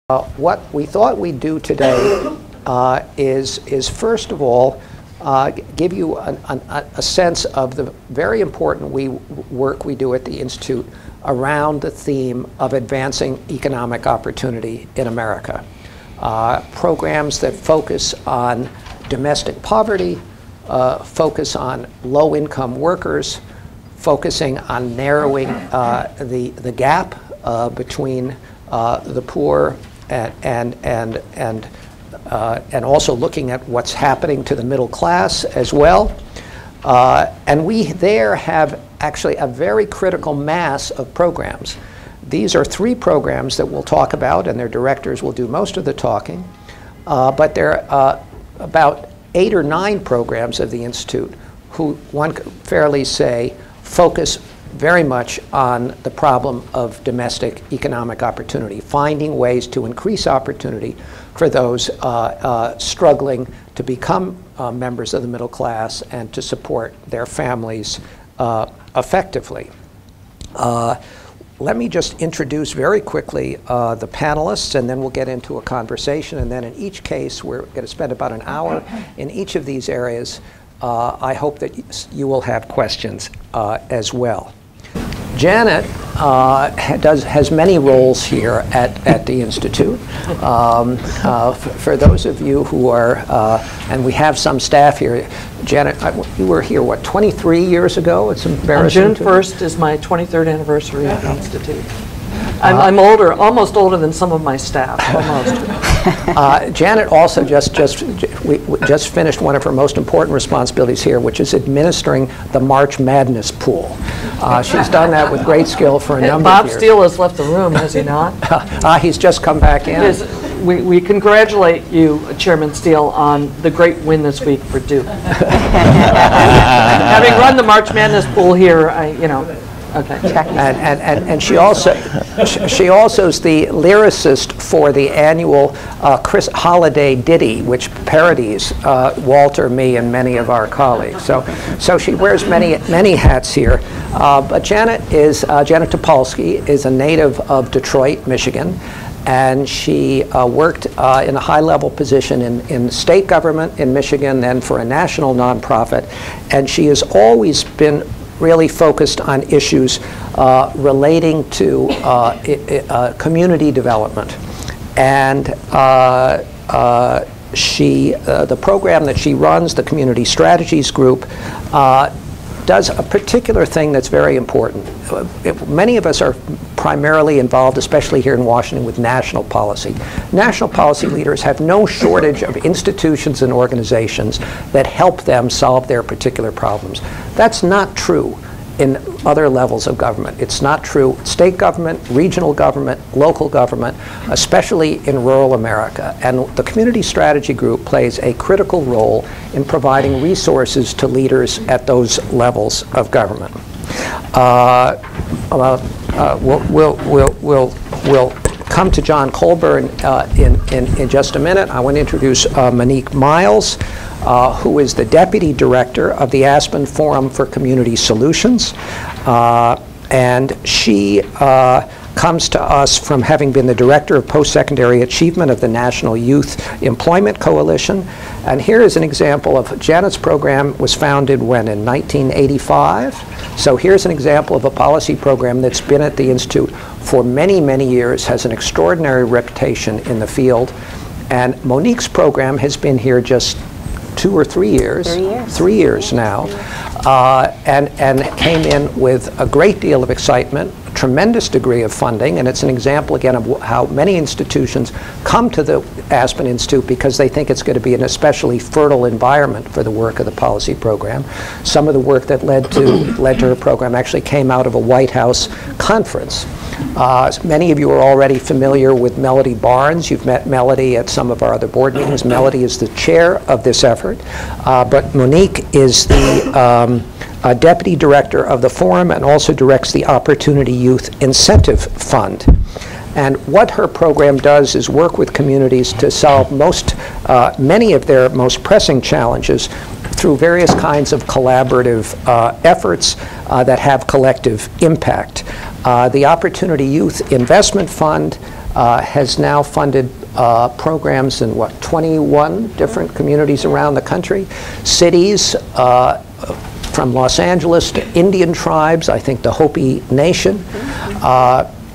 What we thought we'd do today is first of all give you a sense of the very important work we do at the Institute around the theme of advancing economic opportunity in America. Programs that focus on domestic poverty, focus on low-income workers, focusing on narrowing the gap between the poor and also looking at what's happening to the middle class as well. And we there have actually a very critical mass of programs. These are 3 programs that we'll talk about, and their directors will do most of the talking. But there are about 8 or 9 programs of the Institute who, one could fairly say, focus very much on the problem of domestic economic opportunity, finding ways to increase opportunity for those struggling to become members of the middle class and to support their families effectively. Let me just introduce very quickly the panelists, and then we'll get into a conversation. And then in each case, we're going to spend about an hour in each of these areas. I hope that you will have questions as well. Janet has many roles here at the Institute. For those of you who are, and we have some staff here, Janet, you were here, what, 23 years ago? It's embarrassing. June 1st is my 23rd anniversary at the Institute. I'm older, almost older than some of my staff, almost. Janet also we just finished one of her most important responsibilities here, which is administering the March Madness pool. She's done that with great skill for a number of years. Bob Steele has left the room, has he not? He's just come back in. We congratulate you, Chairman Steele, on the great win this week for Duke. Having run the March Madness pool here, okay. And she also is the lyricist for the annual Chris Holiday ditty, which parodies Walter, me, and many of our colleagues. So she wears many hats here. But Janet Topolsky is a native of Detroit, Michigan, and she worked in a high-level position in state government in Michigan, then for a national nonprofit, and she has always been really focused on issues relating to community development. And the program that she runs, the Community Strategies Group, does a particular thing that's very important. Many of us are primarily involved, especially here in Washington, with national policy. National policy leaders have no shortage of institutions and organizations that help them solve their particular problems. That's not true in other levels of government. It's not true state government, regional government, local government, especially in rural America. And the Community Strategy Group plays a critical role in providing resources to leaders at those levels of government. We'll come to John Colborn in just a minute. I want to introduce Monique Miles, who is the Deputy Director of the Aspen Forum for Community Solutions. And she comes to us from having been the Director of Post-Secondary Achievement of the National Youth Employment Coalition. And here is an example of Janet's program was founded when, in 1985. So here's an example of a policy program that's been at the Institute for many, many years, has an extraordinary reputation in the field. And Monique's program has been here just 2 or 3 years. 3 years. 3 years now. And came in with a great deal of excitement, a tremendous degree of funding, and it's an example again of how many institutions come to the Aspen Institute because they think it's going to be an especially fertile environment for the work of the policy program. Some of the work that led to her program actually came out of a White House conference. Many of you are already familiar with Melody Barnes. You've met Melody at some of our other board meetings. Melody is the chair of this effort, but Monique is the Deputy Director of the Forum and also directs the Opportunity Youth Incentive Fund. And what her program does is work with communities to solve many of their most pressing challenges through various kinds of collaborative efforts that have collective impact. The Opportunity Youth Investment Fund has now funded programs in 21 different communities around the country, cities from Los Angeles to Indian tribes, I think the Hopi Nation,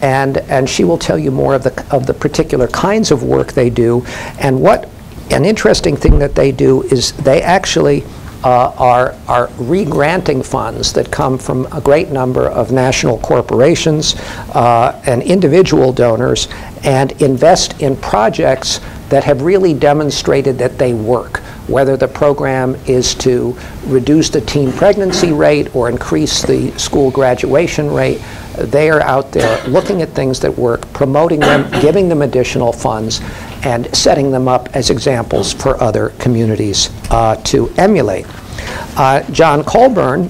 and she will tell you more of the particular kinds of work they do. And what an interesting thing that they do is they actually are re-granting funds that come from a great number of national corporations and individual donors, and invest in projects that have really demonstrated that they work. Whether the program is to reduce the teen pregnancy rate or increase the school graduation rate, they are out there looking at things that work, promoting them, giving them additional funds, and setting them up as examples for other communities to emulate. John Colborn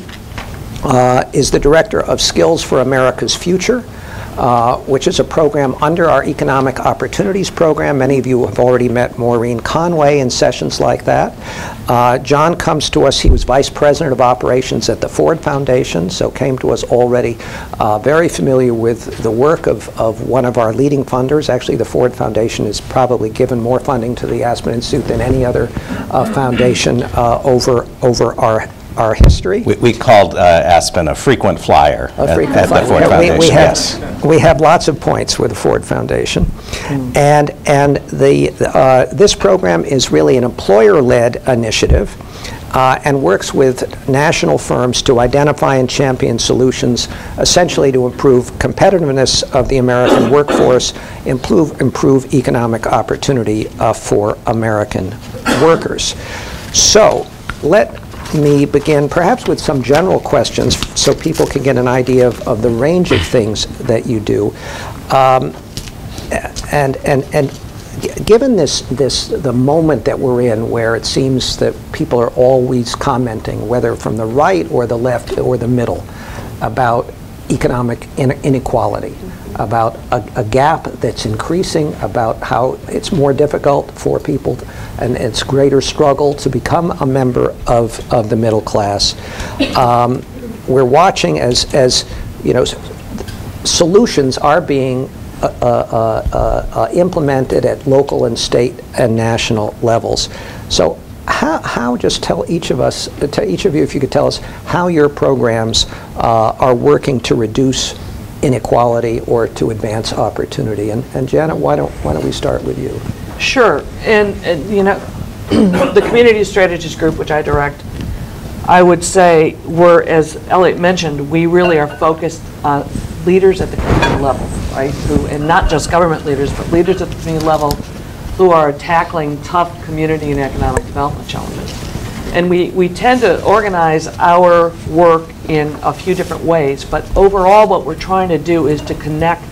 is the director of Skills for America's Future, which is a program under our Economic Opportunities Program. Many of you have already met Maureen Conway in sessions like that. John comes to us, he was Vice President of Operations at the Ford Foundation, so came to us already very familiar with the work of one of our leading funders. Actually, the Ford Foundation has probably given more funding to the Aspen Institute than any other foundation over our history. We called Aspen a frequent flyer at the Ford Foundation. We have lots of points with the Ford Foundation. And this program is really an employer-led initiative and works with national firms to identify and champion solutions essentially to improve competitiveness of the American workforce, improve economic opportunity for American workers. So let me begin perhaps with some general questions so people can get an idea of the range of things that you do. And given the moment that we're in, where it seems that people are always commenting, whether from the right or the left or the middle, about economic inequality, about a gap that's increasing, about how it's more difficult for people and it's greater struggle to become a member of the middle class. We're watching as you know, solutions are being implemented at local and state and national levels. So how just tell each of us, each of you, if you could tell us how your programs are working to reduce inequality or to advance opportunity. And Janet, why don't we start with you? Sure. And you know, the Community Strategies Group, which I direct, I would say we're, as Elliot mentioned, we really are focused on leaders at the community level, right? And not just government leaders, but leaders at the community level who are tackling tough community and economic development challenges. And we tend to organize our work in a few different ways, but overall what we're trying to do is to connect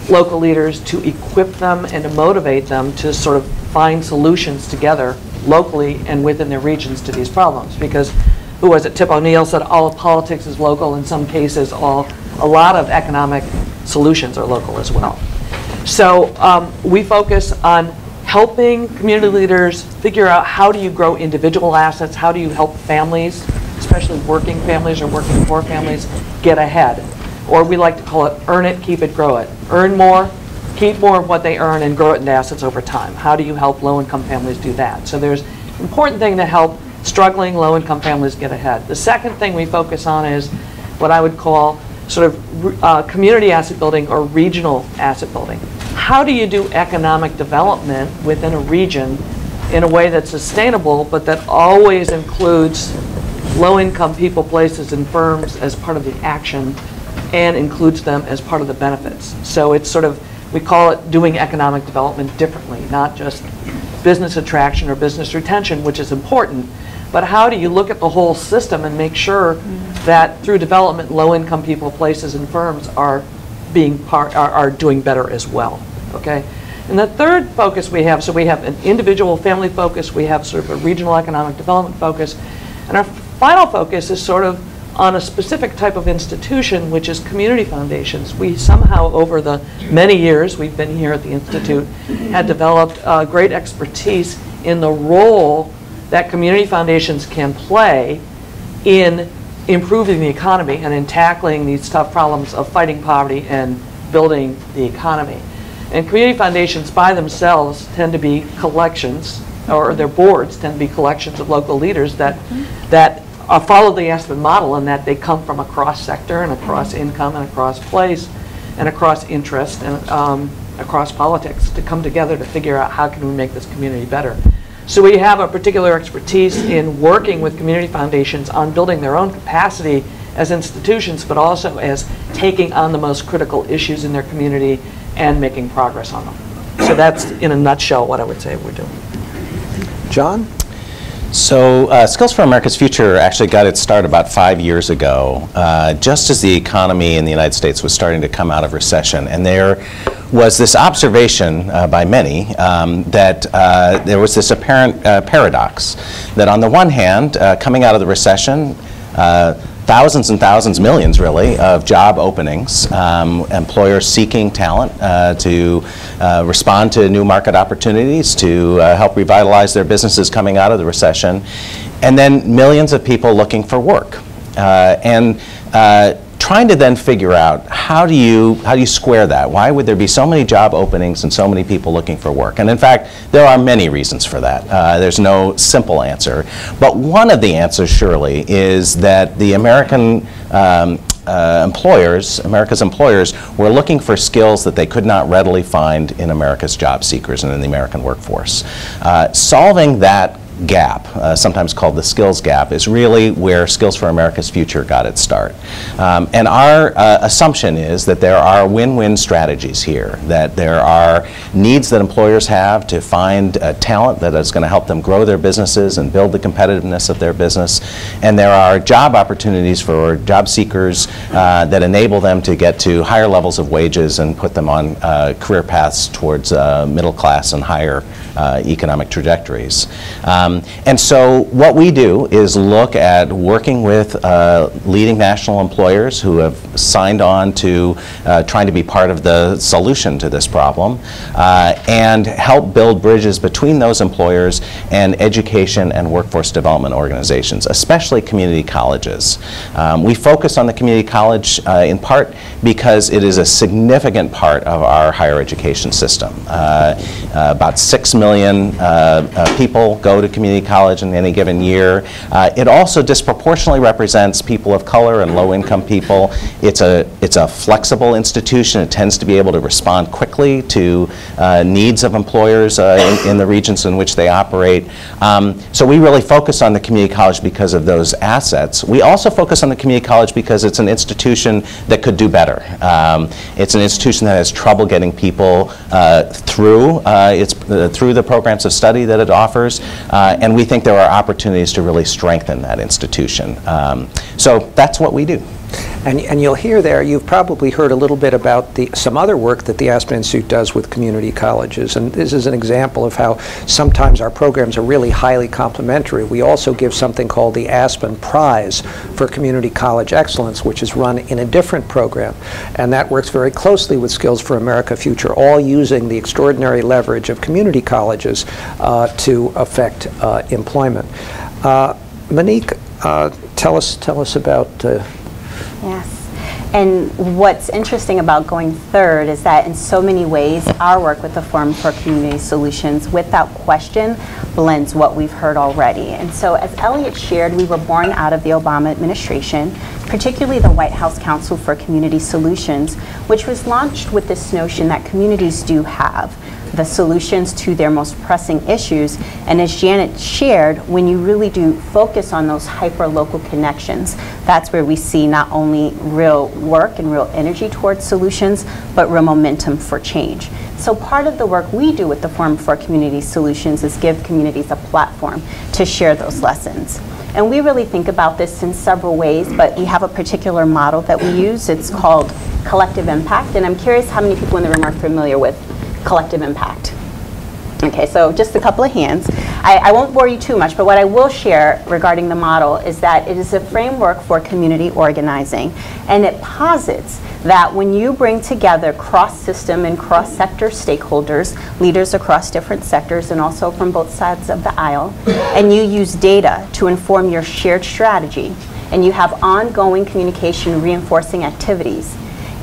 local leaders, to equip them and to motivate them to sort of find solutions together locally and within their regions to these problems. Because who was it? Tip O'Neill said all of politics is local. In some cases, a lot of economic solutions are local as well. So we focus on helping community leaders figure out how do you grow individual assets, how do you help families, especially working families or working poor families, get ahead. Or we like to call it earn it, keep it, grow it. Earn more, keep more of what they earn, and grow it into assets over time. How do you help low-income families do that? So there's an important thing to help struggling low-income families get ahead. The second thing we focus on is what I would call sort of community asset building or regional asset building. How do you do economic development within a region in a way that's sustainable, but that always includes low-income people, places, and firms as part of the action and includes them as part of the benefits? So it's sort of, we call it doing economic development differently, not just business attraction or business retention, which is important, but how do you look at the whole system and make sure that through development, low-income people, places, and firms are doing better as well, okay? And the third focus we have, so we have an individual family focus, we have sort of a regional economic development focus, and our final focus is sort of on a specific type of institution, which is community foundations. We somehow, over the many years we've been here at the Institute, had developed great expertise in the role that community foundations can play in improving the economy and in tackling these tough problems of fighting poverty and building the economy. And community foundations by themselves tend to be collections, or their boards tend to be collections of local leaders that follow the Aspen model, and that they come from across sector and across income and across place and across interest and across politics to come together to figure out how can we make this community better. So we have a particular expertise in working with community foundations on building their own capacity as institutions, but also as taking on the most critical issues in their community and making progress on them. So that's, in a nutshell, what I would say we're doing. John? So Skills for America's Future actually got its start about 5 years ago, just as the economy in the United States was starting to come out of recession. And there was this observation by many that there was this apparent paradox, that on the one hand, coming out of the recession, thousands and thousands, millions really, of job openings, employers seeking talent to respond to new market opportunities, to help revitalize their businesses coming out of the recession, and then millions of people looking for work. And trying to then figure out how do you square that? Why would there be so many job openings and so many people looking for work? And in fact, there are many reasons for that. There's no simple answer. But one of the answers surely is that the America's employers were looking for skills that they could not readily find in America's job seekers and in the American workforce. Solving that gap, sometimes called the skills gap, is really where Skills for America's Future got its start. And our assumption is that there are win-win strategies here, that there are needs that employers have to find talent that is going to help them grow their businesses and build the competitiveness of their business, and there are job opportunities for job seekers that enable them to get to higher levels of wages and put them on career paths towards middle class and higher economic trajectories. And so what we do is look at working with leading national employers who have signed on to trying to be part of the solution to this problem, and help build bridges between those employers and education and workforce development organizations, especially community colleges. We focus on the community college in part because it is a significant part of our higher education system. About 6 million people go to community college in any given year. It also disproportionately represents people of color and low-income people. It's a flexible institution. It tends to be able to respond quickly to needs of employers in the regions in which they operate. So we really focus on the community college because of those assets. We also focus on the community college because it's an institution that could do better. It's an institution that has trouble getting people through the programs of study that it offers, and we think there are opportunities to really strengthen that institution. So that's what we do. And you'll hear there, you've probably heard a little bit about some other work that the Aspen Institute does with community colleges. And this is an example of how sometimes our programs are really highly complementary. We also give something called the Aspen Prize for Community College Excellence, which is run in a different program. And that works very closely with Skills for America Future, all using the extraordinary leverage of community colleges to affect employment. Monique, tell us about Yes. And what's interesting about going third is that in so many ways, our work with the Forum for Community Solutions, without question, blends what we've heard already. And so as Elliot shared, we were born out of the Obama administration, particularly the White House Council for Community Solutions, which was launched with this notion that communities do have the solutions to their most pressing issues. And as Janet shared, when you really do focus on those hyper-local connections, that's where we see not only real work and real energy towards solutions, but real momentum for change. So part of the work we do with the Forum for Community Solutions is give communities a platform to share those lessons. And we really think about this in several ways, but we have a particular model that we use. It's called collective impact. And I'm curious how many people in the room are familiar with collective impact. Okay, so just a couple of hands. I won't bore you too much, but what I will share regarding the model is that it is a framework for community organizing, and it posits that when you bring together cross-system and cross-sector stakeholders, leaders across different sectors and also from both sides of the aisle, and you use data to inform your shared strategy, and you have ongoing communication reinforcing activities,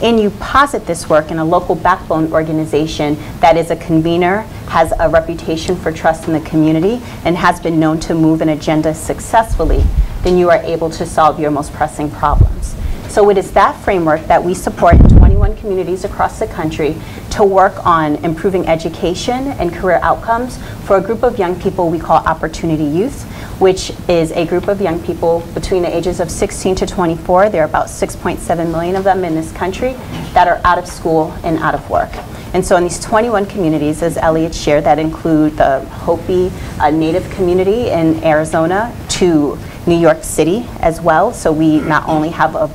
and you posit this work in a local backbone organization that is a convener, has a reputation for trust in the community, and has been known to move an agenda successfully, then you are able to solve your most pressing problems. So it is that framework that we support in 21 communities across the country to work on improving education and career outcomes for a group of young people we call Opportunity Youth, which is a group of young people between the ages of 16 to 24. There are about 6.7 million of them in this country that are out of school and out of work. And so in these 21 communities, as Elliot shared, that include the Hopi Native community in Arizona to New York City as well. So we not only have a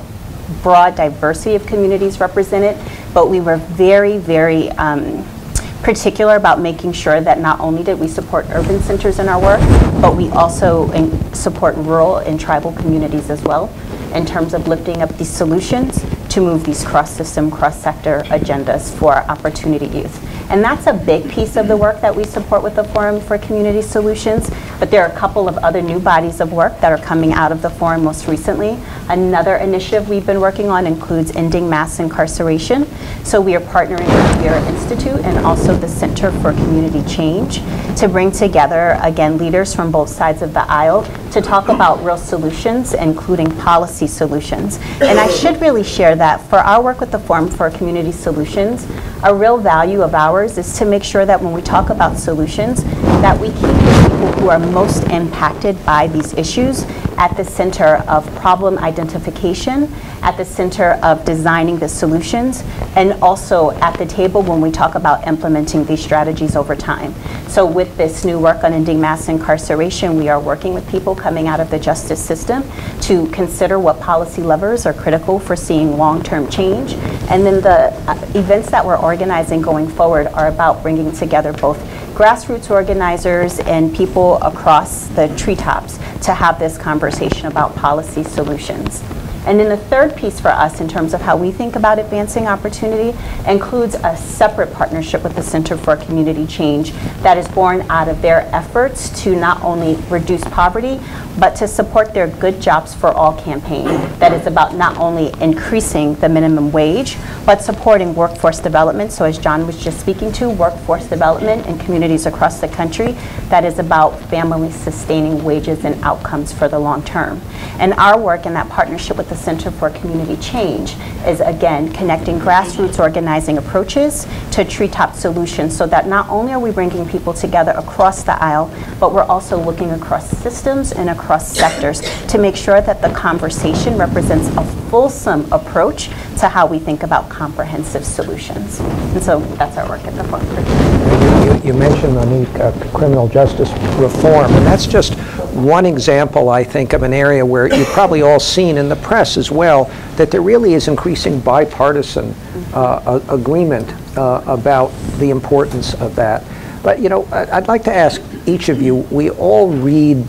broad diversity of communities represented, but we were very, very particular about making sure that not only did we support urban centers in our work, but we also support rural and tribal communities as well in terms of lifting up these solutions to move these cross-system, cross-sector agendas for Opportunity Youth. And that's a big piece of the work that we support with the Forum for Community Solutions, but there are a couple of other new bodies of work that are coming out of the Forum most recently. Another initiative we've been working on includes ending mass incarceration. So we are partnering with the Vera Institute and also the Center for Community Change to bring together, again, leaders from both sides of the aisle to talk about real solutions, including policy solutions. And I should really share that for our work with the Forum for Community Solutions, a real value of ours is to make sure that when we talk about solutions, that we keep the people who are most impacted by these issues at the center of problem identification, at the center of designing the solutions, and also at the table when we talk about implementing these strategies over time. So with this new work on ending mass incarceration, we are working with people coming out of the justice system to consider what policy levers are critical for seeing long-term change. And then the events that we're organizing going forward are about bringing together both grassroots organizers and people across the treetops to have this conversation about policy solutions. And then the third piece for us in terms of how we think about advancing opportunity includes a separate partnership with the Center for Community Change that is born out of their efforts to not only reduce poverty, but to support their Good Jobs for All campaign that is about not only increasing the minimum wage, but supporting workforce development. So as John was just speaking to, workforce development in communities across the country that is about family sustaining wages and outcomes for the long term. And our work in that partnership with the Center for Community Change is, again, connecting grassroots organizing approaches to treetop solutions so that not only are we bringing people together across the aisle, but we're also looking across systems and across sectors to make sure that the conversation represents a fulsome approach to how we think about comprehensive solutions. And so that's our work at the Forum for Community. You mentioned, Monique, criminal justice reform, and that's just one example, I think, of an area where you've probably all seen in the press as well that there really is increasing bipartisan agreement about the importance of that. But, you know, I'd like to ask each of you, we all read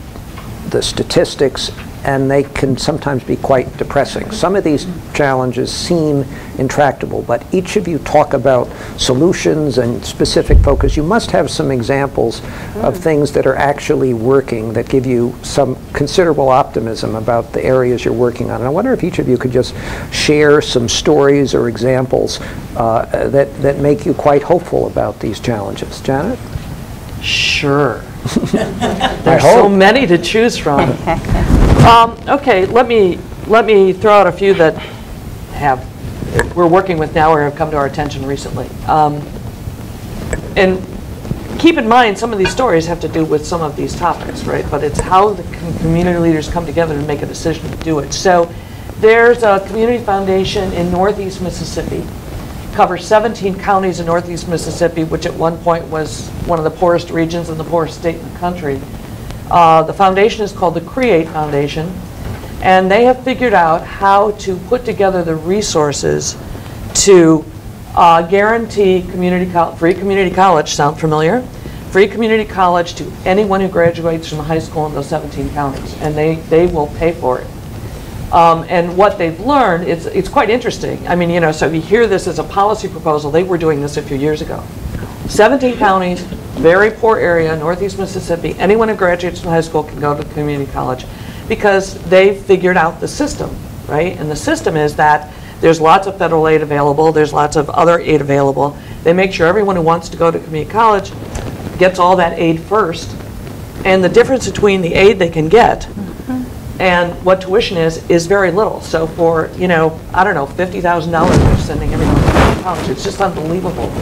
the statistics and they can sometimes be quite depressing. Some of these challenges seem intractable, but each of you talk about solutions and specific focus. You must have some examples of things that are actually working that give you some considerable optimism about the areas you're working on. And I wonder if each of you could just share some stories or examples that make you quite hopeful about these challenges. Janet? Sure. There's so many to choose from. Okay, let me throw out a few that we're working with now or have come to our attention recently. And keep in mind, some of these stories have to do with some of these topics, right? But it's how the community leaders come together and make a decision to do it. So there's a community foundation in Northeast Mississippi, covers 17 counties in Northeast Mississippi, which at one point was one of the poorest regions and the poorest state in the country. The foundation is called the CREATE Foundation, and they have figured out how to put together the resources to guarantee free community college. Sound familiar? Free community college to anyone who graduates from high school in those 17 counties, and they will pay for it. And what they've learned, it's quite interesting. I mean, you know, so if you hear this as a policy proposal, they were doing this a few years ago. 17 counties, very poor area, Northeast Mississippi. Anyone who graduates from high school can go to community college because they've figured out the system, right? And the system is that There's lots of federal aid available. There's lots of other aid available. They make sure everyone who wants to go to community college gets all that aid first. And the difference between the aid they can get and what tuition is very little. So for, you know, I don't know, $50,000 they're sending everyone to community college. It's just unbelievable.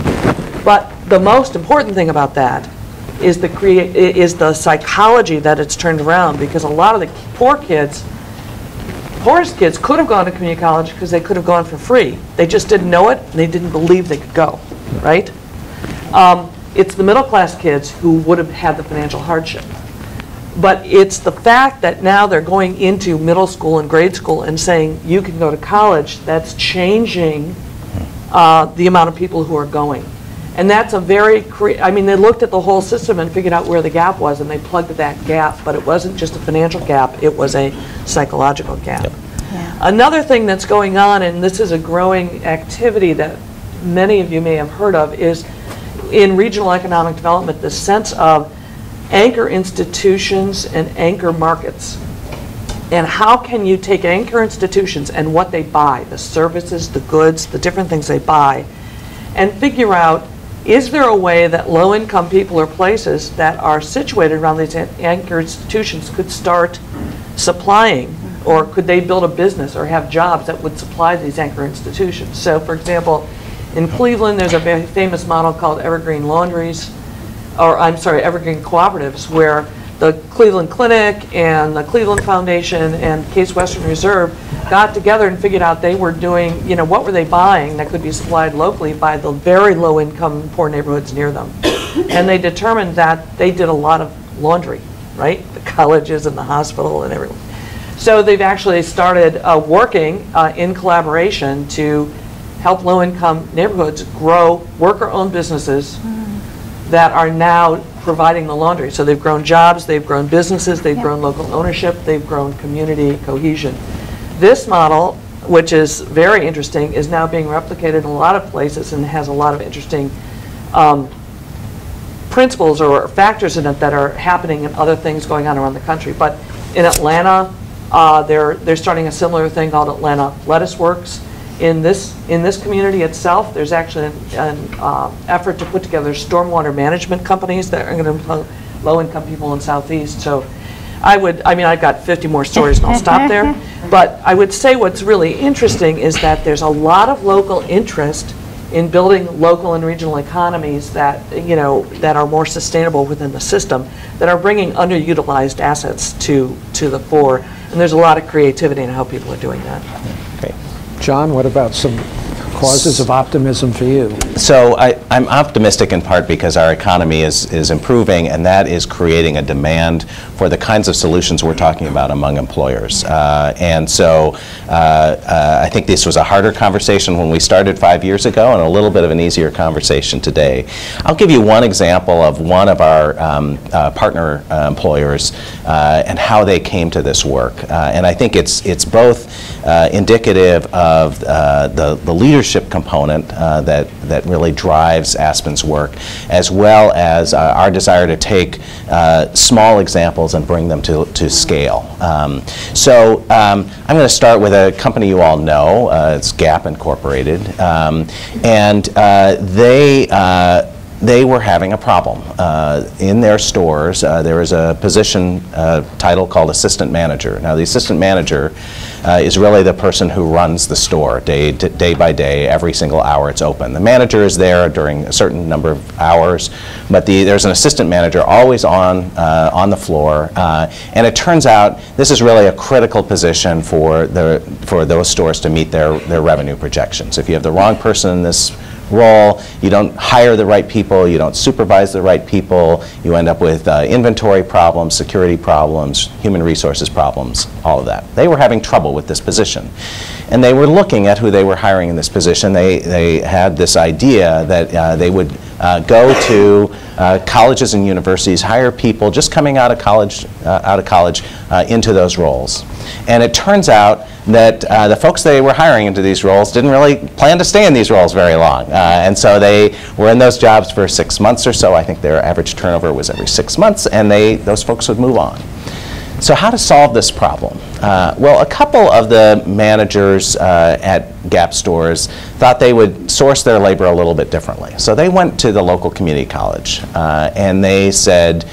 But the most important thing about that is the psychology that it's turned around, because a lot of the poorest kids could have gone to community college because they could have gone for free. They just didn't know it, and they didn't believe they could go, right? It's the middle class kids who would have had the financial hardship. But it's the fact that now they're going into middle school and grade school and saying you can go to college that's changing the amount of people who are going. And that's a very, I mean, they looked at the whole system and figured out where the gap was, and they plugged that gap, but it wasn't just a financial gap, it was a psychological gap. Yep. Yeah. Another thing that's going on, and this is a growing activity that many of you may have heard of, is in regional economic development, the sense of anchor institutions and anchor markets. And how can you take anchor institutions and what they buy, the services, the goods, the different things they buy, and figure out, is there a way that low-income people or places that are situated around these anchor institutions could start supplying, or could they build a business or have jobs that would supply these anchor institutions? So, for example, in Cleveland, there's a very famous model called Evergreen Laundries, or I'm sorry, Evergreen Cooperatives, where the Cleveland Clinic and the Cleveland Foundation and Case Western Reserve got together and figured out they were doing, you know, what were they buying that could be supplied locally by the very low-income poor neighborhoods near them. And they determined that they did a lot of laundry, right? The colleges and the hospital and everyone. So they've actually started working in collaboration to help low-income neighborhoods grow worker-owned businesses that are now providing the laundry. So they've grown jobs, they've grown businesses, they've grown local ownership, they've grown community cohesion. This model, which is very interesting, is now being replicated in a lot of places and has a lot of interesting principles or factors in it that are happening and other things going on around the country. But in Atlanta, they're starting a similar thing called Atlanta Lettuce Works. In this community itself, there's actually an effort to put together stormwater management companies that are going to employ low-income people in Southeast. So I've got 50 more stories and I'll stop there. But I would say what's really interesting is that there's a lot of local interest in building local and regional economies that, you know, that are more sustainable within the system, that are bringing underutilized assets to the fore. And there's a lot of creativity in how people are doing that. Great. John, what about some causes of optimism for you? So I'm optimistic in part because our economy is improving, and that is creating a demand for the kinds of solutions we're talking about among employers. And so I think this was a harder conversation when we started 5 years ago, and a little bit of an easier conversation today. I'll give you one example of one of our partner employers and how they came to this work. And I think it's both indicative of the leadership component that really drives Aspen's work, as well as our desire to take small examples and bring them to scale. So I'm going to start with a company you all know. It's Gap Incorporated, and they were having a problem. In their stores, there is a position title called assistant manager. Now, the assistant manager is really the person who runs the store day by day, every single hour it's open. The manager is there during a certain number of hours, but there's an assistant manager always on the floor, and it turns out this is really a critical position for those stores to meet their revenue projections. If you have the wrong person in this role, you don't hire the right people, you don't supervise the right people, you end up with inventory problems, security problems, human resources problems, all of that. They were having trouble with this position. And they were looking at who they were hiring in this position. They had this idea that they would go to colleges and universities, hire people just coming out of college into those roles. And it turns out that the folks they were hiring into these roles didn't really plan to stay in these roles very long. And so they were in those jobs for 6 months or so. I think their average turnover was every 6 months, and those folks would move on. So how to solve this problem? Well, a couple of the managers at Gap stores thought they would source their labor a little bit differently. So they went to the local community college and they said,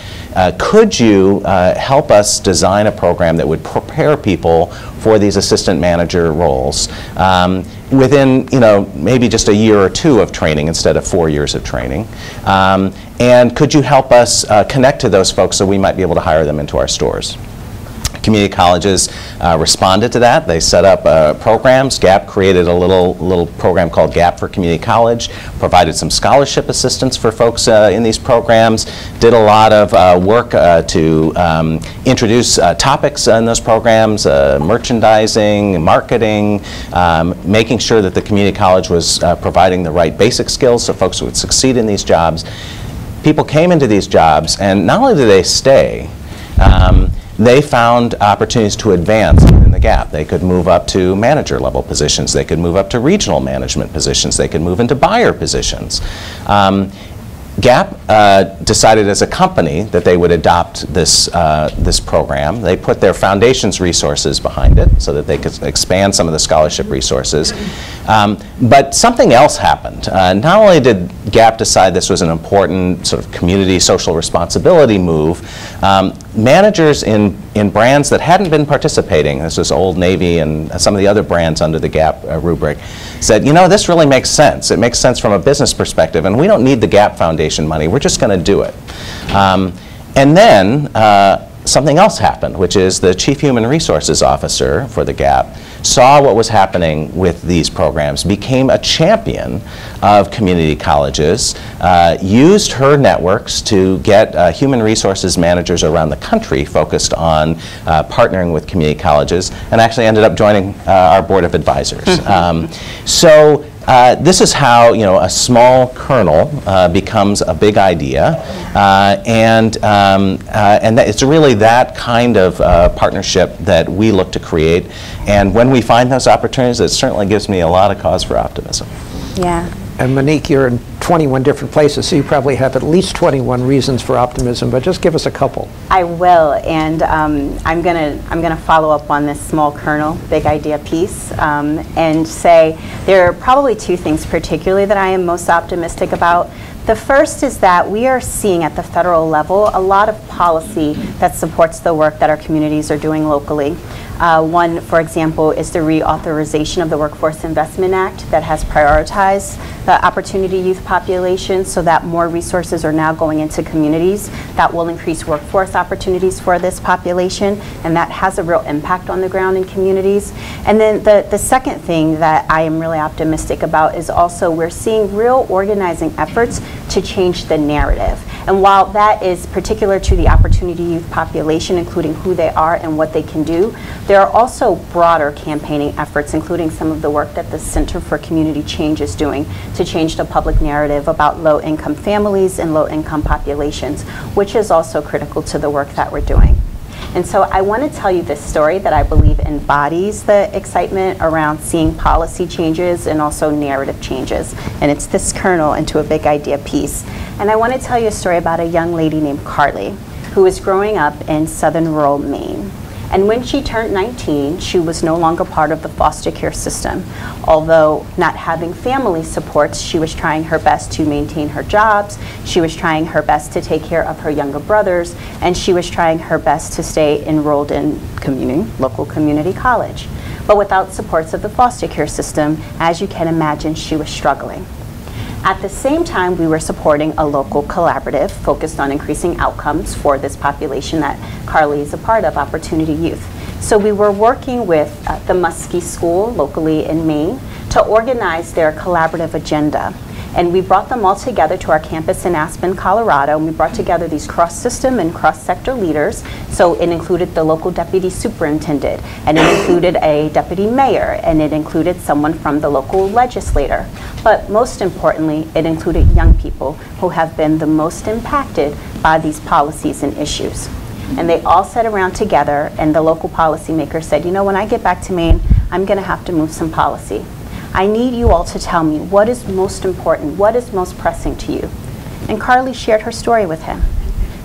could you help us design a program that would prepare people for these assistant manager roles within, maybe just a year or two of training instead of 4 years of training? And could you help us connect to those folks so we might be able to hire them into our stores? Community colleges responded to that. They set up programs. Gap created a little program called Gap for Community College, provided some scholarship assistance for folks in these programs, did a lot of work to introduce topics in those programs, merchandising, marketing, making sure that the community college was providing the right basic skills so folks would succeed in these jobs. People came into these jobs, and not only did they stay, they found opportunities to advance in the Gap. They could move up to manager level positions. They could move up to regional management positions. They could move into buyer positions. Gap decided as a company that they would adopt this, this program. They put their foundation's resources behind it so that they could expand some of the scholarship resources. But something else happened. Not only did Gap decide this was an important sort of community social responsibility move, managers in brands that hadn't been participating, this was Old Navy and some of the other brands under the Gap rubric, said, this really makes sense. It makes sense from a business perspective, and we don't need the Gap Foundation money. We're just going to do it. And then something else happened, which is the Chief Human Resources Officer for the Gap saw what was happening with these programs, became a champion of community colleges, used her networks to get human resources managers around the country focused on partnering with community colleges, and actually ended up joining our board of advisors. This is how a small kernel becomes a big idea, and it's really that kind of partnership that we look to create. And when we find those opportunities, it certainly gives me a lot of cause for optimism. Yeah. And Monique, you're in 21 different places, so you probably have at least 21 reasons for optimism, but just give us a couple. I will, and I'm gonna follow up on this small kernel, big idea piece, and say there are probably two things particularly that I am most optimistic about. The first is that we are seeing at the federal level a lot of policy that supports the work that our communities are doing locally. One, for example, is the reauthorization of the Workforce Investment Act that has prioritized the opportunity youth population so that more resources are now going into communities that will increase workforce opportunities for this population, and that has a real impact on the ground in communities. And then the second thing that I am really optimistic about is also we're seeing real organizing efforts to change the narrative. And while that is particular to the opportunity youth population, including who they are and what they can do, there are also broader campaigning efforts, including some of the work that the Center for Community Change is doing to change the public narrative about low-income families and low-income populations, which is also critical to the work that we're doing. And so I want to tell you this story that I believe embodies the excitement around seeing policy changes and also narrative changes. And it's this kernel into a big idea piece. And I want to tell you a story about a young lady named Carly, who was growing up in southern rural Maine. And when she turned 19, she was no longer part of the foster care system. Although not having family supports, she was trying her best to maintain her jobs, she was trying her best to take care of her younger brothers, and she was trying her best to stay enrolled in local community college. But without supports of the foster care system, as you can imagine, she was struggling. At the same time, we were supporting a local collaborative focused on increasing outcomes for this population that Carly is a part of, Opportunity Youth. So we were working with the Muskie School locally in Maine to organize their collaborative agenda. And we brought them all together to our campus in Aspen, Colorado, and we brought together these cross-system and cross-sector leaders. So it included the local deputy superintendent, and it included a deputy mayor, and it included someone from the local legislator. But most importantly, it included young people who have been the most impacted by these policies and issues. And they all sat around together, and the local policymaker said, when I get back to Maine, I'm going to have to move some policy. I need you all to tell me what is most important, what is most pressing to you. And Carly shared her story with him.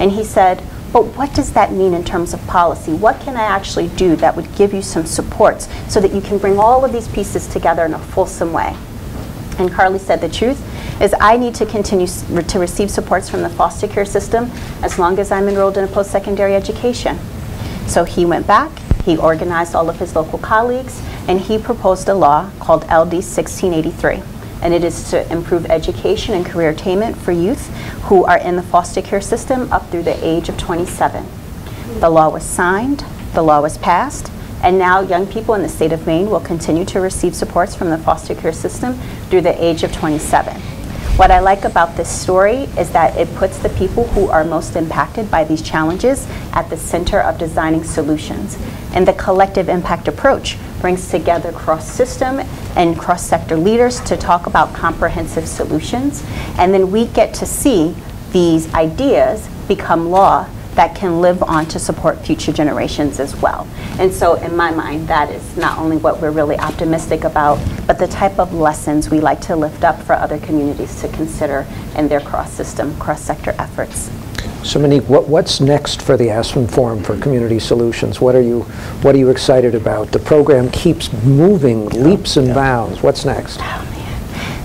And he said, but what does that mean in terms of policy? What can I actually do that would give you some supports so that you can bring all of these pieces together in a fulsome way? And Carly said the truth is I need to continue to receive supports from the foster care system as long as I'm enrolled in a post-secondary education. So he went back, he organized all of his local colleagues, and he proposed a law called LD 1683. And it is to improve education and career attainment for youth who are in the foster care system up through the age of 27. The law was signed, the law was passed, and now young people in the state of Maine will continue to receive supports from the foster care system through the age of 27. What I like about this story is that it puts the people who are most impacted by these challenges at the center of designing solutions. And the collective impact approach brings together cross-system and cross-sector leaders to talk about comprehensive solutions. And then we get to see these ideas become law that can live on to support future generations as well. And so in my mind, that is not only what we're really optimistic about, but the type of lessons we like to lift up for other communities to consider in their cross-system, cross-sector efforts. So Monique, what's next for the Aspen Forum for Community Solutions? What are you excited about? The program keeps moving leaps and bounds. What's next?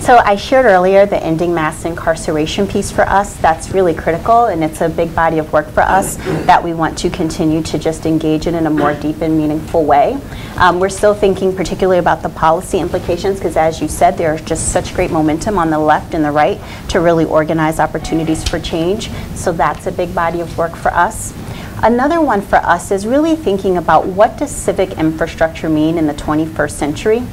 So I shared earlier the ending mass incarceration piece for us. That's really critical, and it's a big body of work for us that we want to continue to just engage in a more deep and meaningful way. We're still thinking particularly about the policy implications because, as you said, there's just such great momentum on the left and the right to really organize opportunities for change. So that's a big body of work for us. Another one for us is really thinking about what does civic infrastructure mean in the 21st century?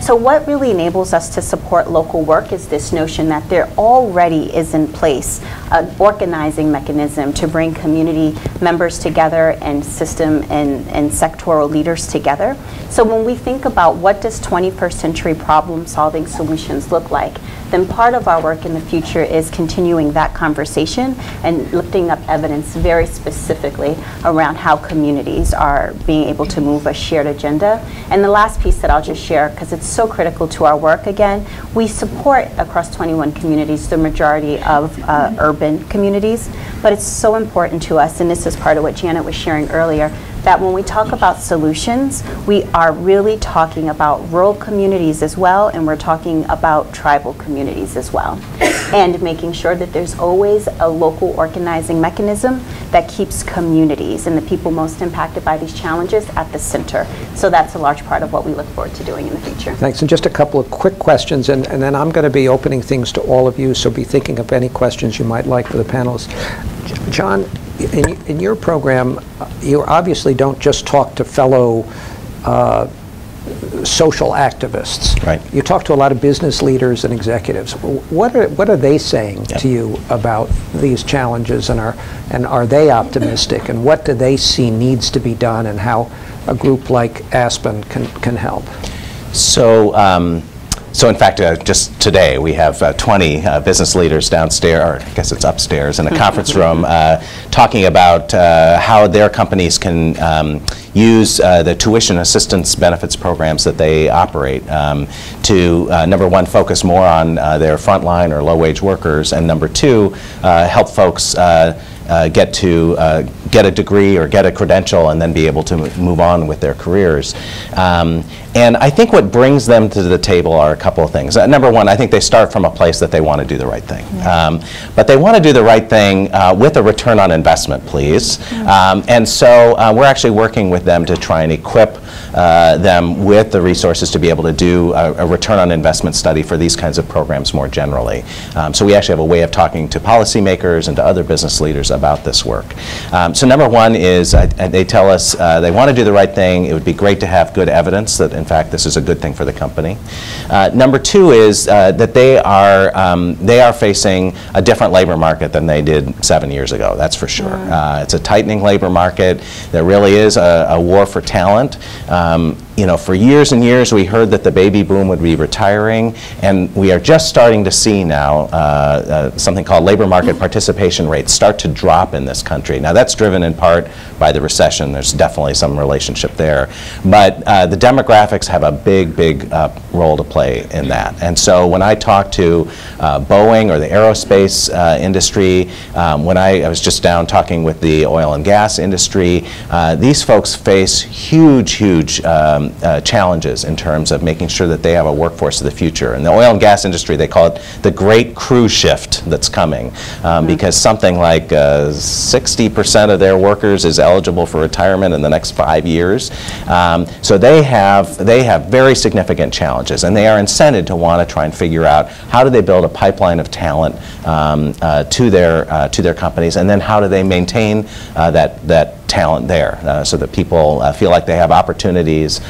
So what really enables us to support local work is this notion that there already is in place an organizing mechanism to bring community members together and system and sectoral leaders together. So when we think about what does 21st century problem solving solutions look like, then part of our work in the future is continuing that conversation and lifting up evidence very specifically around how communities are being able to move a shared agenda. And the last piece that I'll just share, because it's so critical to our work, again, we support across 21 communities the majority of urban communities, but it's so important to us, and this is part of what Janet was sharing earlier, that when we talk about solutions, we are really talking about rural communities as well, and we're talking about tribal communities as well. And making sure that there's always a local organizing mechanism that keeps communities and the people most impacted by these challenges at the center. So that's a large part of what we look forward to doing in the future. Thanks. And just a couple of quick questions, and then I'm going to be opening things to all of you, so be thinking of any questions you might like for the panelists. John, in your program, you obviously don't just talk to fellow social activists. Right. You talk to a lot of business leaders and executives. What are they saying to you about these challenges, and are they optimistic, and what do they see needs to be done, and how a group like Aspen can help? So in fact, just today we have 20 business leaders downstairs, or I guess it's upstairs, in a conference room talking about how their companies can use the tuition assistance benefits programs that they operate to, number one, focus more on their frontline or low-wage workers, and number two, help folks get a degree or get a credential and then be able to move on with their careers. And I think what brings them to the table are a couple of things. Number one, I think they start from a place that they want to do the right thing. But they want to do the right thing with a return on investment, please. And so we're actually working with them to try and equip them with the resources to be able to do a return on investment study for these kinds of programs more generally. So we actually have a way of talking to policymakers and to other business leaders about this work. So number one is they tell us they want to do the right thing. It would be great to have good evidence that in fact this is a good thing for the company. Number two is that they are facing a different labor market than they did 7 years ago, that's for sure. It's a tightening labor market. There really is a war for talent. you know, for years and years we heard that the baby boom would be retiring, and we are just starting to see now something called labor market participation rates start to drop in this country. Now that's driven in part by the recession. There's definitely some relationship there. But the demographics have a big role to play in that. And so when I talk to Boeing or the aerospace industry, when I was just down talking with the oil and gas industry, these folks face huge challenges in terms of making sure that they have a workforce of the future. In the oil and gas industry, they call it the great crew shift that's coming, because something like 60% of their workers is eligible for retirement in the next 5 years. So they have very significant challenges, and they are incented to want to try and figure out how do they build a pipeline of talent to their companies, and then how do they maintain that talent there, so that people feel like they have opportunities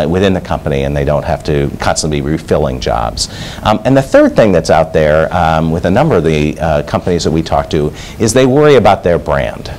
within the company and they don't have to constantly be refilling jobs. And the third thing that's out there with a number of the companies that we talk to is they worry about their brand.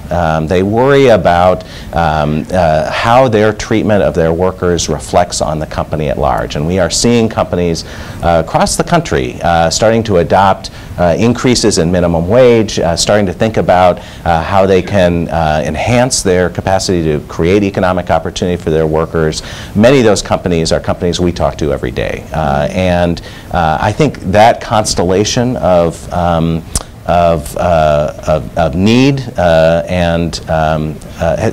They worry about how their treatment of their workers reflects on the company at large. And we are seeing companies across the country starting to adopt increases in minimum wage, starting to think about how they can enhance their capacity to create economic opportunity for their workers. Many of those companies are companies we talk to every day. And I think that constellation of need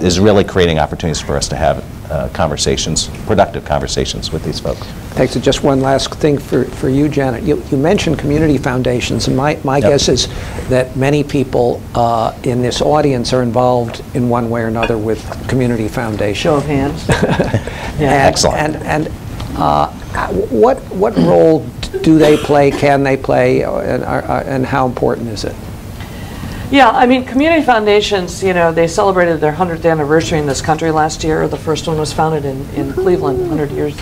is really creating opportunities for us to have conversations, productive conversations with these folks. Thanks. Just one last thing for you, Janet. You mentioned community foundations, and my guess is that many people in this audience are involved in one way or another with community foundations. Show of hands. Excellent. And what role do they play, can they play, and how important is it? Yeah, I mean, community foundations, you know, they celebrated their 100th anniversary in this country last year. The first one was founded in Cleveland 100 years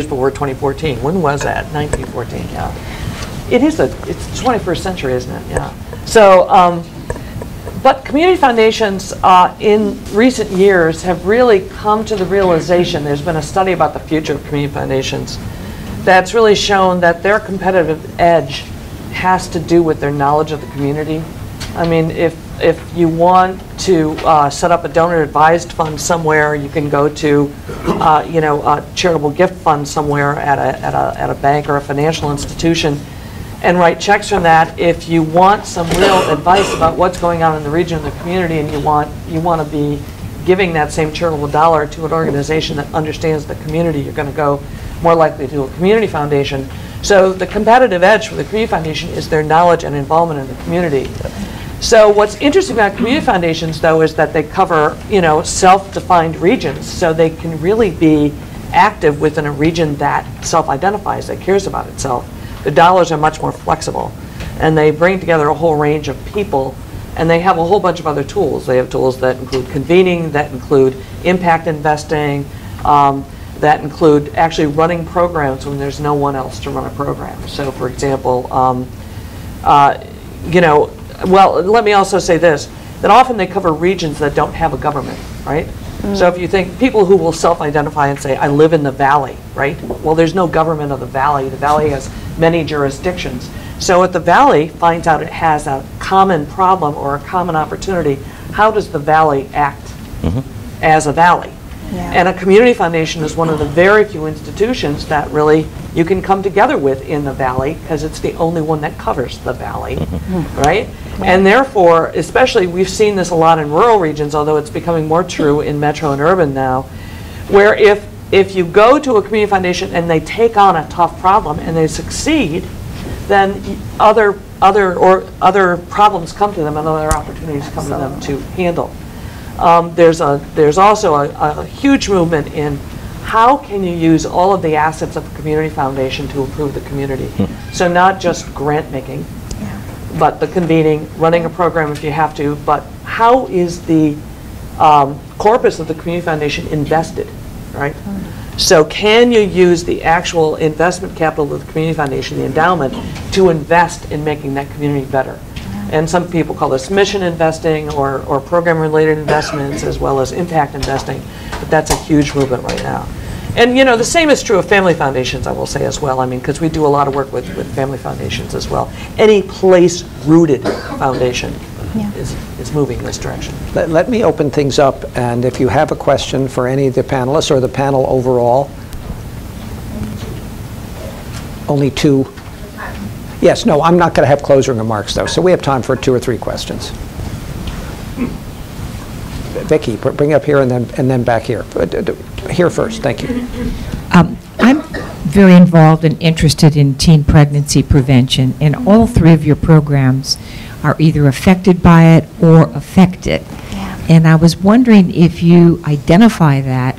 before 2014. When was that? 1914, yeah. It's the 21st century, isn't it? Yeah. So, but community foundations in recent years have really come to the realization, there's been a study about the future of community foundations that's really shown that their competitive edge has to do with their knowledge of the community. I mean, if you want to set up a donor-advised fund somewhere, you can go to, a charitable gift fund somewhere at a bank or a financial institution and write checks from that. If you want some real advice about what's going on in the region of the community, and you want to be giving that same charitable dollar to an organization that understands the community, you're going to go more likely to a community foundation. So the competitive edge for the community foundation is their knowledge and involvement in the community. So what's interesting about community foundations, though, is that they cover, self-defined regions, so they can really be active within a region that self-identifies, that cares about itself. The dollars are much more flexible, and they bring together a whole range of people, and they have a whole bunch of other tools. They have tools that include convening, that include impact investing, that include actually running programs when there's no one else to run a program. So, for example, well, let me also say this, that often they cover regions that don't have a government, right? So if you think people who will self-identify and say, I live in the valley, right? Well, there's no government of the valley. The valley has many jurisdictions. So if the valley finds out it has a common problem or a common opportunity, how does the valley act as a valley? Yeah. And a community foundation is one of the very few institutions that really you can come together with in the valley, because it's the only one that covers the valley, right? And therefore, especially, we've seen this a lot in rural regions, although it's becoming more true in metro and urban now, where if you go to a community foundation and they take on a tough problem and they succeed, then other problems come to them and other opportunities come to them to handle. There's also a huge movement in how can you use all of the assets of a community foundation to improve the community. So not just grant making, but the convening, running a program if you have to, but how is the corpus of the community foundation invested, right? So can you use the actual investment capital of the community foundation, the endowment, to invest in making that community better? And some people call this mission investing or program-related investments as well as impact investing. But that's a huge movement right now. And the same is true of family foundations, I will say as well. I mean, because we do a lot of work with family foundations as well. Any place-rooted foundation is moving in this direction. Let me open things up, and if you have a question for any of the panelists or the panel overall. Only two. Yes, no, I'm not going to have closing remarks, though, so we have time for 2 or 3 questions. Vicki, bring up here and then back here. Here first, thank you. I'm very involved and interested in teen pregnancy prevention, and all 3 of your programs are either affected by it or affect it. Yeah. And I was wondering if you identify that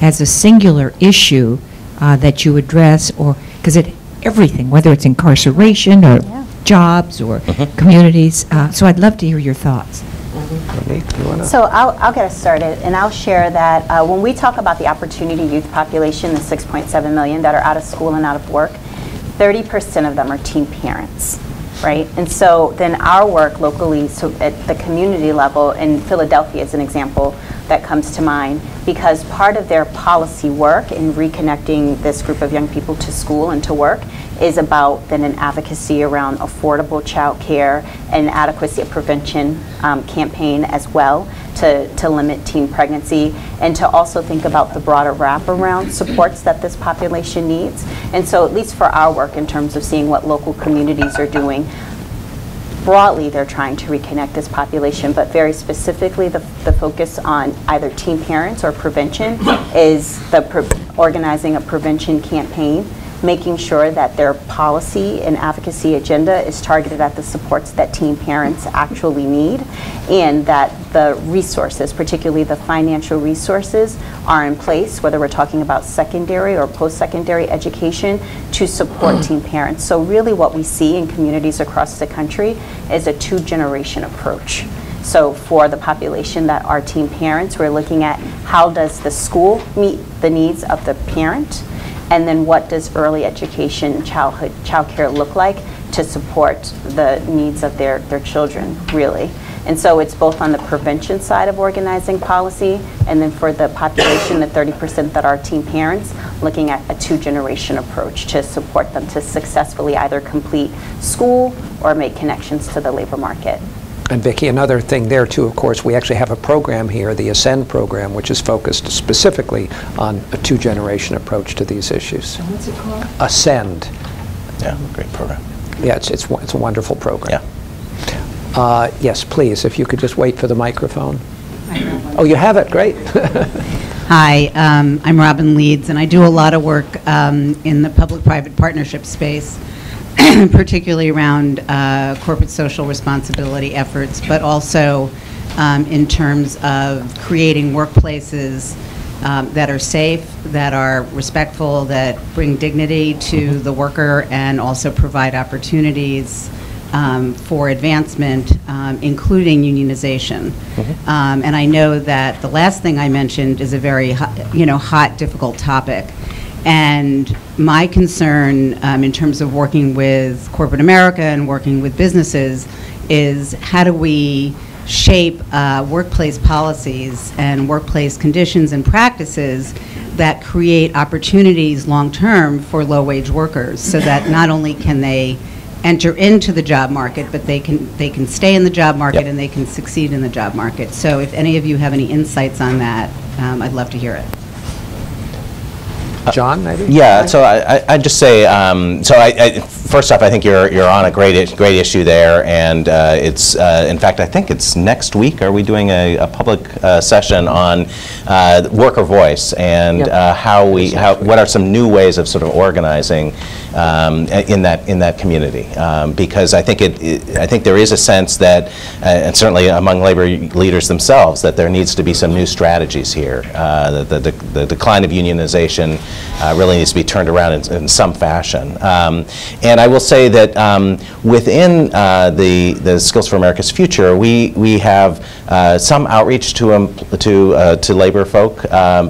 as a singular issue that you address, or because everything, whether it's incarceration or jobs or communities. So I'd love to hear your thoughts. Monique, you want to? So I'll get us started, and I'll share that when we talk about the opportunity youth population, the 6.7 million that are out of school and out of work, 30% of them are teen parents, right? And so then our work locally, so at the community level, in Philadelphia is an example that comes to mind, because part of their policy work in reconnecting this group of young people to school and to work is about then an advocacy around affordable child care and adequacy of prevention campaign as well to limit teen pregnancy, and to also think about the broader wraparound supports that this population needs. And so at least for our work in terms of seeing what local communities are doing, broadly they're trying to reconnect this population, but very specifically the focus on either teen parents or prevention is organizing a prevention campaign, making sure that their policy and advocacy agenda is targeted at the supports that teen parents actually need, and that the resources, particularly the financial resources, are in place, whether we're talking about secondary or post-secondary education, to support teen parents. So really what we see in communities across the country is a 2-generation approach. So for the population that are teen parents, we're looking at how does the school meet the needs of the parent, and then what does early education, child care look like to support the needs of their children, really. And so it's both on the prevention side of organizing policy, and then for the population, the 30% that are teen parents, looking at a 2-generation approach to support them to successfully either complete school or make connections to the labor market. And Vicki, another thing there too, of course, we actually have a program here, the Ascend program, which is focused specifically on a 2-generation approach to these issues. And what's it called? Ascend. Yeah, great program. Yeah, it's a wonderful program. Yeah. Yes, please, if you could just wait for the microphone. Oh, you have it, great. Hi, I'm Robin Leeds, and I do a lot of work in the public-private partnership space, particularly around corporate social responsibility efforts, but also in terms of creating workplaces that are safe, that are respectful, that bring dignity to the worker, and also provide opportunities for advancement, including unionization. And I know that the last thing I mentioned is a very hot, difficult topic. And my concern in terms of working with corporate America and working with businesses is how do we shape workplace policies and workplace conditions and practices that create opportunities long-term for low-wage workers, so that not only can they enter into the job market, but they can stay in the job market and they can succeed in the job market. So if any of you have any insights on that, I'd love to hear it. John, maybe? Yeah, so I'd just say, first off, I think you're on a great issue there, and it's, in fact, I think it's next week, are we doing a public session on worker voice, and what are some new ways of sort of organizing in that community, because I think there is a sense that, and certainly among labor leaders themselves, that there needs to be some new strategies here. The decline of unionization really needs to be turned around in some fashion. And I will say that within the Skills for America's Future, we have some outreach to labor folk.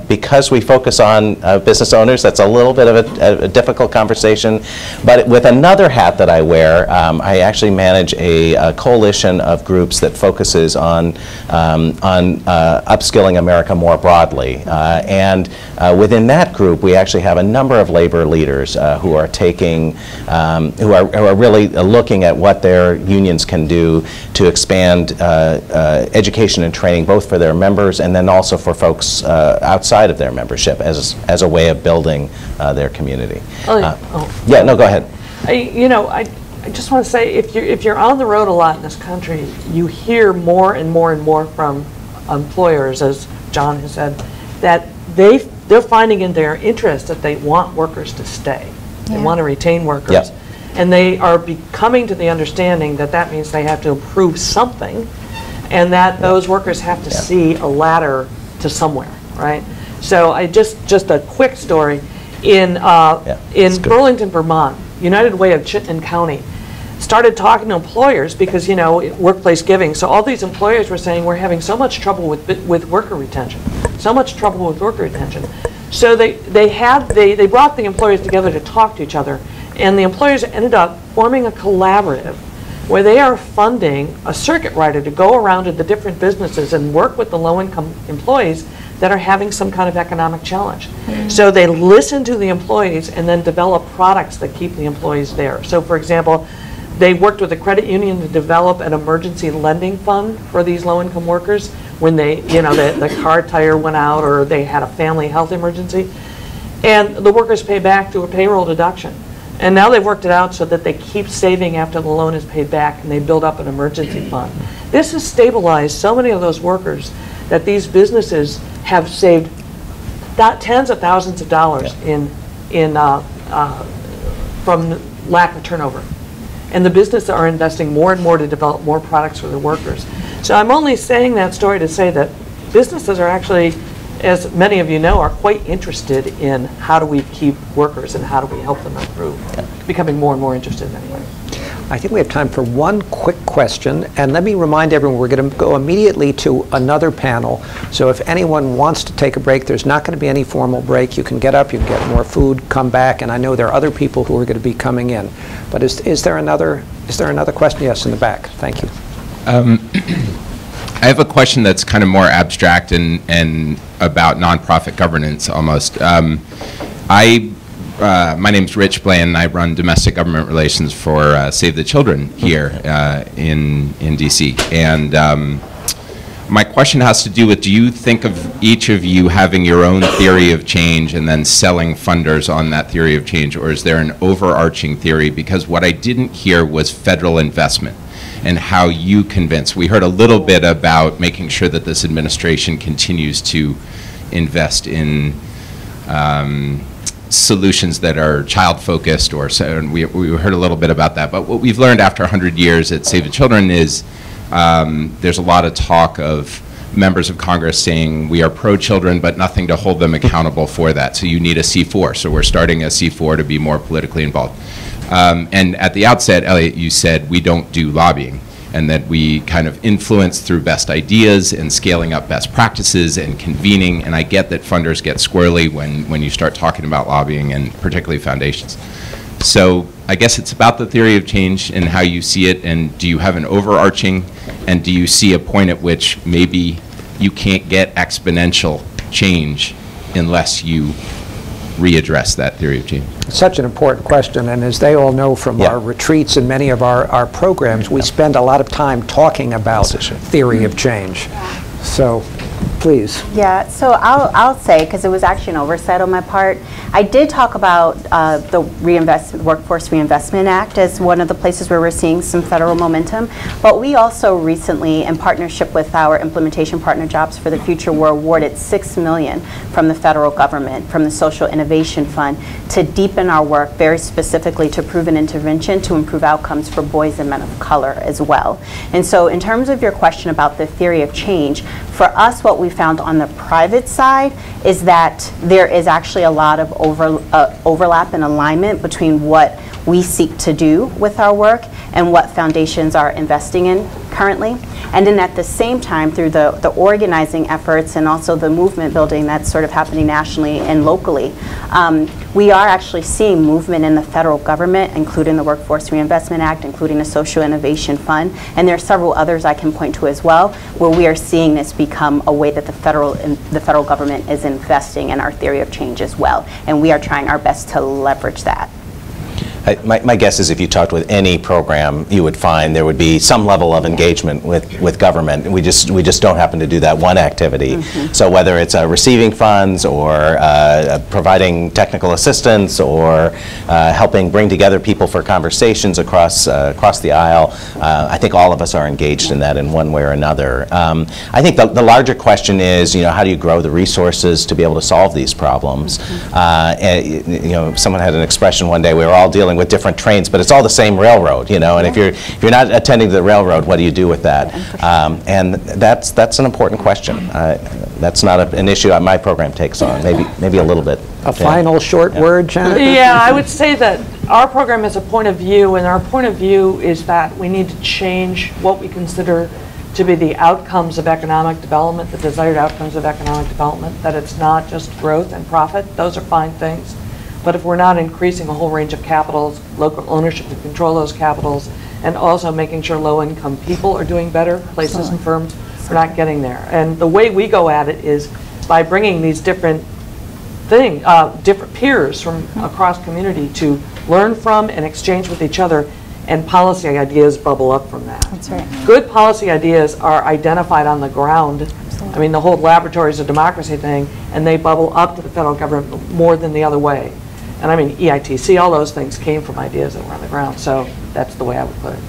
Because we focus on business owners, that's a little bit of a difficult conversation. But with another hat that I wear, I actually manage a coalition of groups that focuses on upskilling America more broadly. And within that group, we actually have a number of labor leaders who are taking, who are really looking at what their unions can do to expand education and training, both for their members and then also for folks outside of their membership as a way of building their community. Yeah, no, go ahead. I just want to say, if you're on the road a lot in this country, you hear more and more and more from employers, as John has said, that they're finding in their interest that they want workers to stay. They want to retain workers. Yep. And they are coming to the understanding that that means they have to improve something, and that those workers have to see a ladder to somewhere, right? So just a quick story. In Burlington, Vermont, United Way of Chittenden County started talking to employers because, workplace giving. So all these employers were saying, we're having so much trouble with worker retention, so much trouble with worker retention. So they brought the employers together to talk to each other, and the employers ended up forming a collaborative where they are funding a circuit rider to go around to the different businesses and work with the low-income employees that are having some kind of economic challenge. So they listen to the employees and then develop products that keep the employees there. So for example, they worked with a credit union to develop an emergency lending fund for these low-income workers when they, the car tire went out or they had a family health emergency. And the workers pay back through a payroll deduction. And now they've worked it out so that they keep saving after the loan is paid back, and they build up an emergency fund. This has stabilized so many of those workers that these businesses have saved tens of thousands of dollars from lack of turnover. And the businesses are investing more and more to develop more products for their workers. So I'm only saying that story to say that businesses are actually, as many of you know, are quite interested in how do we keep workers and how do we help them improve. Becoming more and more interested anyway. I think we have time for one quick question, and let me remind everyone we're going to go immediately to another panel. So if anyone wants to take a break, there's not going to be any formal break. You can get up, you can get more food, come back, and I know there are other people who are going to be coming in. But is there another question? Yes, in the back. Thank you. I have a question that's kind of more abstract and about nonprofit governance almost. My name's Rich Bland, and I run domestic government relations for Save the Children here in DC. And my question has to do with, do you think of each of you having your own theory of change and then selling funders on that theory of change, or is there an overarching theory? Because what I didn't hear was federal investment and how you convince. We heard a little bit about making sure that this administration continues to invest in solutions that are child-focused, and we heard a little bit about that. But what we've learned after 100 years at Save the Children is there's a lot of talk of members of Congress saying we are pro-children, but nothing to hold them accountable for that. So you need a C4. So we're starting a C4 to be more politically involved. And at the outset, Elliot, you said we don't do lobbying, and that we kind of influence through best ideas and scaling up best practices and convening. And I get that funders get squirrely when you start talking about lobbying, and particularly foundations. So I guess it's about the theory of change and how you see it, and do you have an overarching, and do you see a point at which maybe you can't get exponential change unless you readdress that theory of change? Such an important question, and as they all know from our retreats and many of our programs, we spend a lot of time talking about theory of change. So, please. Yeah, so I'll say, because it was actually an oversight on my part, I did talk about the Workforce Reinvestment Act as one of the places where we're seeing some federal momentum, but we also recently, in partnership with our implementation partner Jobs for the Future, were awarded $6 million from the federal government, from the Social Innovation Fund, to deepen our work very specifically to proven intervention to improve outcomes for boys and men of color as well. And so in terms of your question about the theory of change, for us what we found on the private side is that there is actually a lot of overlap and alignment between what we seek to do with our work and what foundations are investing in currently. And then at the same time, through the organizing efforts and also the movement building that's sort of happening nationally and locally, we are actually seeing movement in the federal government, including the Workforce Reinvestment Act, including the Social Innovation Fund, and there are several others I can point to as well, where we are seeing this become a way that the federal government is investing in our theory of change as well, and we are trying our best to leverage that. My guess is if you talked with any program, you would find there would be some level of engagement with government. We just don't happen to do that one activity. So whether it's receiving funds or providing technical assistance or helping bring together people for conversations across the aisle, I think all of us are engaged in that in one way or another. I think the larger question is, how do you grow the resources to be able to solve these problems? Someone had an expression one day, we were all dealing with different trains, but it's all the same railroad, and if you're not attending to the railroad, what do you do with that? And that's an important question. That's not an issue that my program takes on. Maybe a little bit. A final short word, Jennifer? Yeah, I would say that our program has a point of view, and our point of view is that we need to change what we consider to be the outcomes of economic development, the desired outcomes of economic development, that it's not just growth and profit. Those are fine things. But if we're not increasing a whole range of capitals, local ownership to control those capitals, and also making sure low-income people are doing better, places and firms, we're not getting there. And the way we go at it is by bringing these different different peers from across community to learn from and exchange with each other, and policy ideas bubble up from that. That's right. Good policy ideas are identified on the ground. Absolutely. I mean, the whole laboratories of democracy thing, and they bubble up to the federal government more than the other way. And I mean, EITC, all those things came from ideas that were on the ground. So that's the way I would put it.